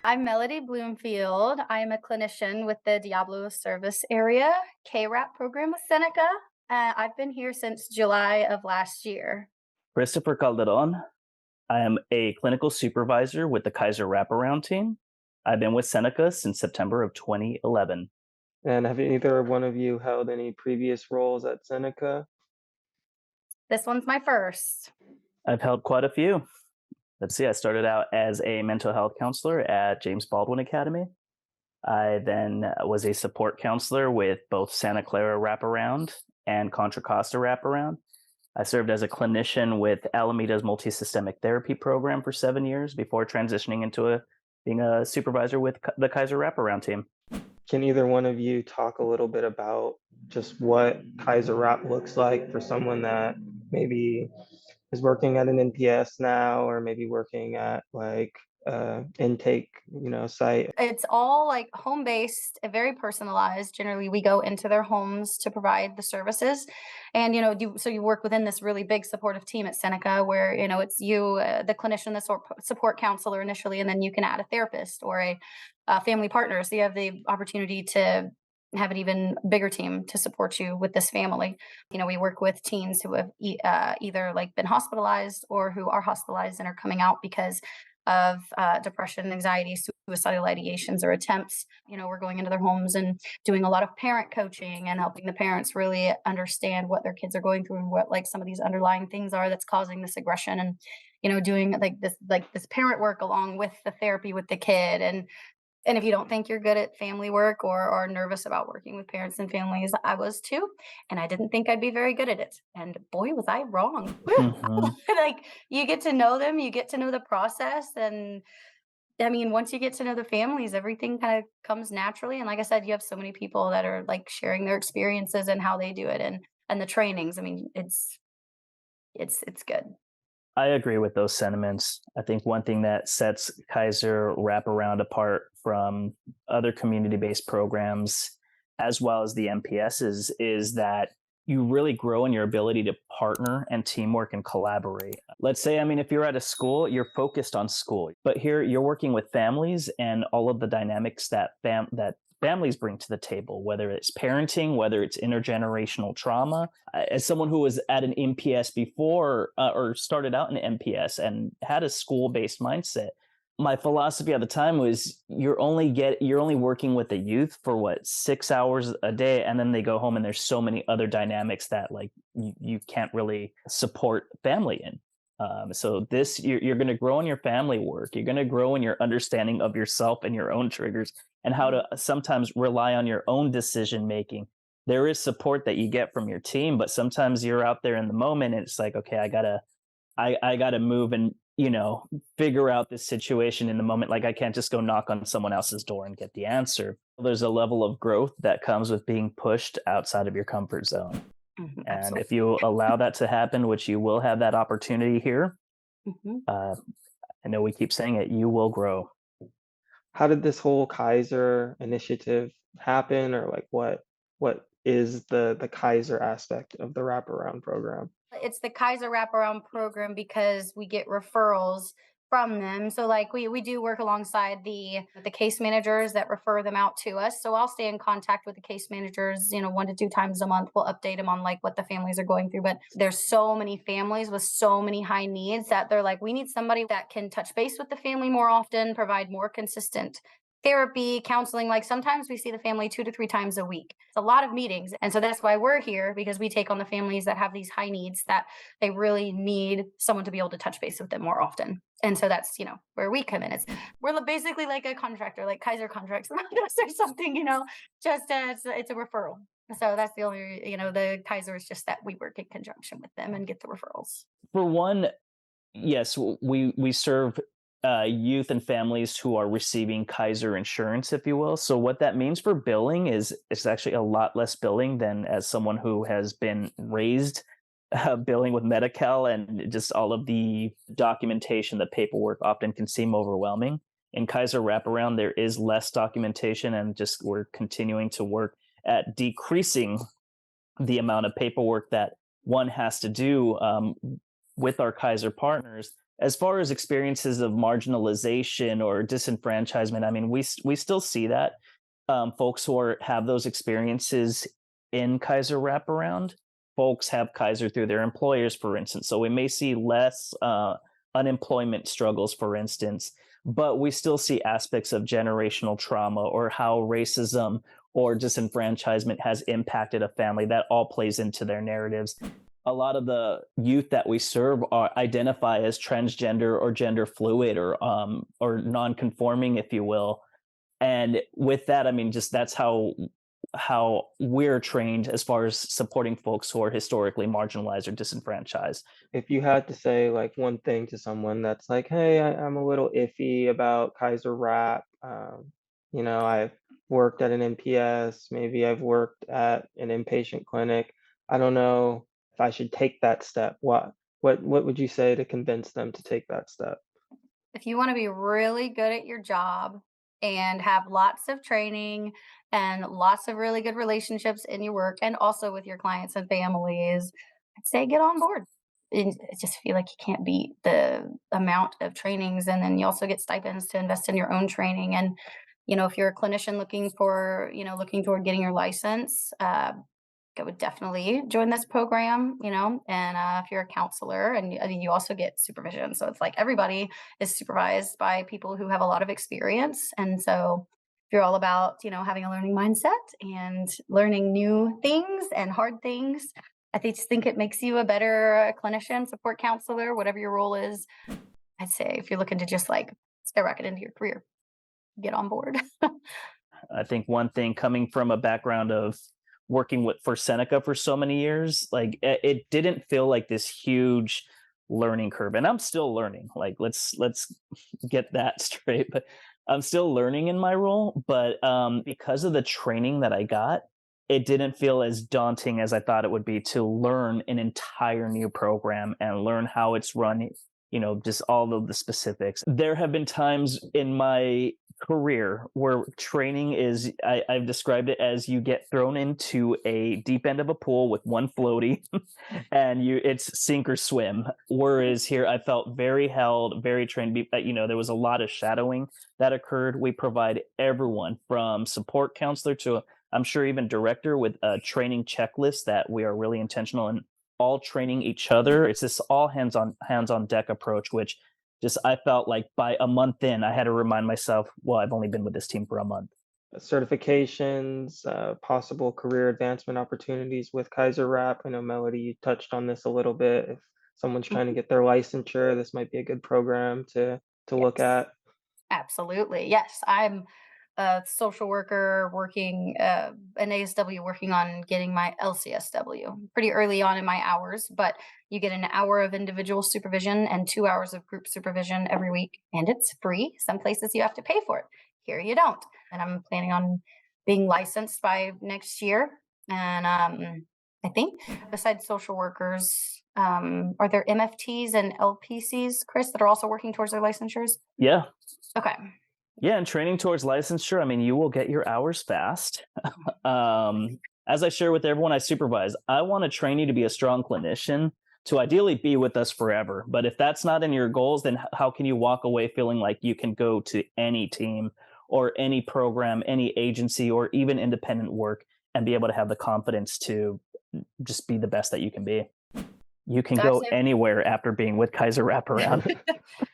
I'm Melody Bloomfield. I am a clinician with the Diablo Service Area KRAP program with Seneca. I've been here since July of last year. Christopher Calderon. I am a clinical supervisor with the Kaiser Wraparound team. I've been with Seneca since September of 2011. And have either one of you held any previous roles at Seneca? This one's my first. I've held quite a few. Let's see, I started out as a mental health counselor at James Baldwin Academy. I then was a support counselor with both Santa Clara Wraparound and Contra Costa Wraparound. I served as a clinician with Alameda's multisystemic therapy program for 7 years before transitioning into being a supervisor with the Kaiser Wraparound team. Can either one of you talk a little bit about just what Kaiser WRAP looks like for someone that maybe is working at an NPS now, or maybe working at like intake, site? It's all like home based, very personalized. Generally, we go into their homes to provide the services, and you work within this really big supportive team at Seneca, where it's you, the clinician, the support counselor initially, and then you can add a therapist or a family partner. So you have the opportunity to have an even bigger team to support you with this family. We work with teens who have either like been hospitalized or who are hospitalized and are coming out because of depression, anxiety, suicidal ideations or attempts. We're going into their homes and doing a lot of parent coaching and helping the parents really understand what their kids are going through and what like some of these underlying things are that's causing this aggression, and doing like this parent work along with the therapy with the kid. And if you don't think you're good at family work or are nervous about working with parents and families, I was too. And I didn't think I'd be very good at it. And boy, was I wrong. Mhm. Like, you get to know them, you get to know the process. And I mean, once you get to know the families, everything kind of comes naturally. And like I said, you have so many people that are like sharing their experiences and how they do it, and the trainings. I mean, it's good. I agree with those sentiments. I think one thing that sets Kaiser Wraparound apart from other community based programs, as well as the MPSs, is that you really grow in your ability to partner and teamwork and collaborate. Let's say, I mean, if you're at a school, you're focused on school, but here you're working with families and all of the dynamics that families bring to the table, whether it's parenting, whether it's intergenerational trauma. As someone who was at an MPS before or started out in MPS and had a school-based mindset, my philosophy at the time was you're only working with the youth for what, 6 hours a day, and then they go home and there's so many other dynamics that like you can't really support family in. So this you're going to grow in your family work. You're going to grow in your understanding of yourself and your own triggers and how to sometimes rely on your own decision making. There is support that you get from your team, but sometimes you're out there in the moment and it's like, okay, I gotta move and figure out this situation in the moment. Like I can't just go knock on someone else's door and get the answer. There's a level of growth that comes with being pushed outside of your comfort zone. Mhm, And absolutely. if you allow that to happen, which you will have that opportunity here, Mhm. uh, I know we keep saying it, you will grow. How did this whole Kaiser initiative happen, or like what is the Kaiser aspect of the wraparound program? It's the Kaiser Wraparound program because we get referrals from them. So like we do work alongside the case managers that refer them out to us. So I'll stay in contact with the case managers, 1 to 2 times a month. We'll update them on like what the families are going through. But there's so many families with so many high needs that they're like, we need somebody that can touch base with the family more often, provide more consistent therapy, counseling. Like sometimes we see the family 2 to 3 times a week. It's a lot of meetings. And so that's why we're here, because we take on the families that have these high needs that they really need someone to be able to touch base with them more often. And so that's, where we come in. We're basically like a contractor, like Kaiser contracts or something, just it's a referral. So that's the only, the Kaiser is just that we work in conjunction with them and get the referrals. For one, yes, we serve youth and families who are receiving Kaiser insurance, if you will. So what that means for billing is it's actually a lot less billing than as someone who has been raised billing with Medi-Cal, and just all of the documentation, the paperwork often can seem overwhelming. In Kaiser Wraparound, there is less documentation, and just we're continuing to work at decreasing the amount of paperwork that one has to do with our Kaiser partners, As far as experiences of marginalization or disenfranchisement, I mean, we still see that folks who have those experiences in Kaiser Wraparound, folks have Kaiser through their employers, for instance. So we may see less unemployment struggles, for instance, but we still see aspects of generational trauma or how racism or disenfranchisement has impacted a family. That all plays into their narratives. A lot of the youth that we serve identify as transgender or gender fluid or non-conforming, if you will. And with that, I mean, just that's how we're trained as far as supporting folks who are historically marginalized or disenfranchised. If you had to say like one thing to someone that's like, hey, I'm a little iffy about Kaiser WRAP. I've worked at an NPS, maybe I've worked at an inpatient clinic. I don't know if I should take that step. What would you say to convince them to take that step? If you want to be really good at your job and have lots of training and lots of really good relationships in your work and also with your clients and families, I'd say get on board. And I just feel like you can't beat the amount of trainings. And then you also get stipends to invest in your own training. And, if you're a clinician looking toward getting your license, I would definitely join this program, and if you're a counselor and I mean, you also get supervision. So it's like everybody is supervised by people who have a lot of experience. And so if you're all about, having a learning mindset and learning new things and hard things, just think it makes you a better clinician, support counselor, whatever your role is. I'd say if you're looking to just like skyrocket into your career, get on board. I think one thing coming from a background of working with for Seneca for so many years, like it didn't feel like this huge learning curve. And I'm still learning. Like let's get that straight. But I'm still learning in my role. But because of the training that I got, it didn't feel as daunting as I thought it would be to learn an entire new program and learn how it's run, just all of the specifics. There have been times in my career where training is, I've described it as you get thrown into a deep end of a pool with one floaty and it's sink or swim. Whereas here I felt very held, very trained. There was a lot of shadowing that occurred. We provide everyone from support counselor to I'm sure even director with a training checklist that we are really intentional in all training each other. It's this all hands on deck approach, which just I felt like by a month in, I had to remind myself, well, I've only been with this team for a month. Certifications, possible career advancement opportunities with Kaiser WRAP. I know Melody, you touched on this a little bit. If someone's trying to Mhm. get their licensure, this might be a good program to look Yes. at. Absolutely. Yes. I'm a social worker working, an ASW working on getting my LCSW pretty early on in my hours, but you get an hour of individual supervision and 2 hours of group supervision every week, and it's free. Some places you have to pay for it. Here you don't. And I'm planning on being licensed by next year. And I think besides social workers, are there MFTs and LPCs, Chris, that are also working towards their licensures? Yeah. Okay. Yeah. And training towards licensure, I mean, you will get your hours fast. As I share with everyone I supervise, I want to train you to be a strong clinician to ideally be with us forever. But if that's not in your goals, then how can you walk away feeling like you can go to any team or any program, any agency, or even independent work and be able to have the confidence to just be the best that you can be? You can I've go said anywhere after being with Kaiser Wraparound.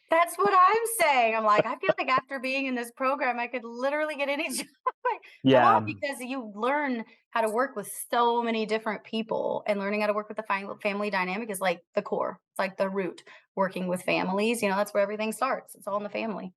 that's what I'm saying. I'm like, I feel like after being in this program, I could literally get any job I Yeah. want because you learn how to work with so many different people, and learning how to work with the family dynamic is like the core. It's like the root. Working with families, that's where everything starts. It's all in the family.